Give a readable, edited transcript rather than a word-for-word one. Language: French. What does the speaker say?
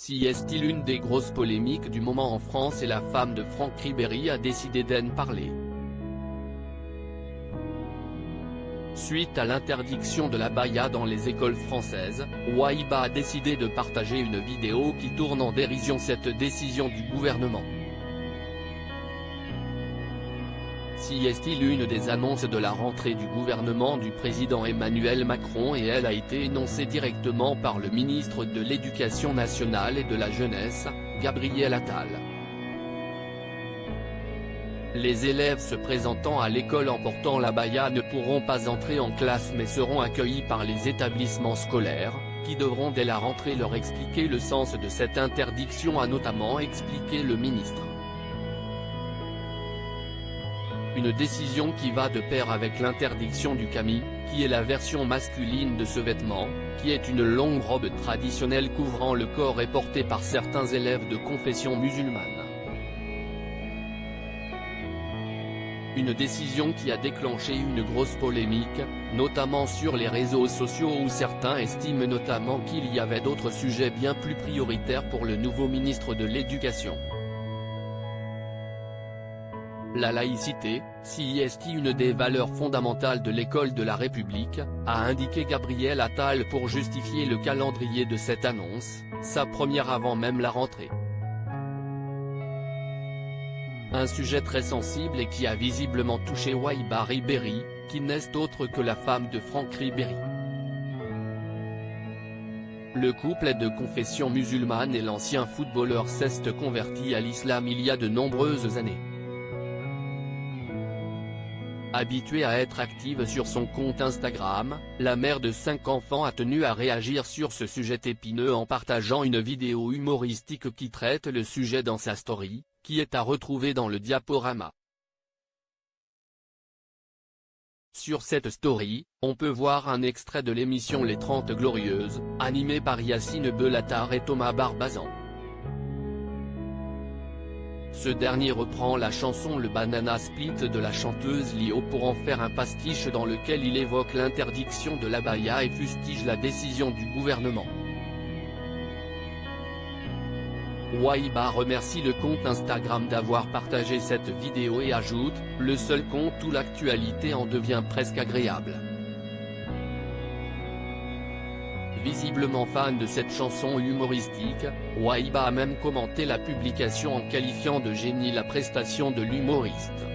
Si est-il une des grosses polémiques du moment en France et la femme de Franck Ribéry a décidé d'en parler. Suite à l'interdiction de l'abaya dans les écoles françaises, Waiba a décidé de partager une vidéo qui tourne en dérision cette décision du gouvernement. Si est-il une des annonces de la rentrée du gouvernement du président Emmanuel Macron et elle a été énoncée directement par le ministre de l'Éducation nationale et de la Jeunesse, Gabriel Attal. Les élèves se présentant à l'école en portant l'abaya ne pourront pas entrer en classe mais seront accueillis par les établissements scolaires, qui devront dès la rentrée leur expliquer le sens de cette interdiction, a notamment expliqué le ministre. Une décision qui va de pair avec l'interdiction du kami, qui est la version masculine de ce vêtement, qui est une longue robe traditionnelle couvrant le corps et portée par certains élèves de confession musulmane. Une décision qui a déclenché une grosse polémique, notamment sur les réseaux sociaux où certains estiment notamment qu'il y avait d'autres sujets bien plus prioritaires pour le nouveau ministre de l'Éducation. La laïcité, si est une des valeurs fondamentales de l'école de la République, a indiqué Gabriel Attal pour justifier le calendrier de cette annonce, sa première avant même la rentrée. Un sujet très sensible et qui a visiblement touché Waiba Ribéry, qui n'est autre que la femme de Franck Ribéry. Le couple est de confession musulmane et l'ancien footballeur s'est converti à l'islam il y a de nombreuses années. Habituée à être active sur son compte Instagram, la mère de 5 enfants a tenu à réagir sur ce sujet épineux en partageant une vidéo humoristique qui traite le sujet dans sa story, qui est à retrouver dans le diaporama. Sur cette story, on peut voir un extrait de l'émission Les 30 Glorieuses, animée par Yacine Bellatar et Thomas Barbazan. Ce dernier reprend la chanson Le Banana Split de la chanteuse Lio pour en faire un pastiche dans lequel il évoque l'interdiction de l'abaya et fustige la décision du gouvernement. Waiba remercie le compte Instagram d'avoir partagé cette vidéo et ajoute « Le seul compte où l'actualité en devient presque agréable ». Visiblement fan de cette chanson humoristique, Waiba a même commenté la publication en qualifiant de génie la prestation de l'humoriste.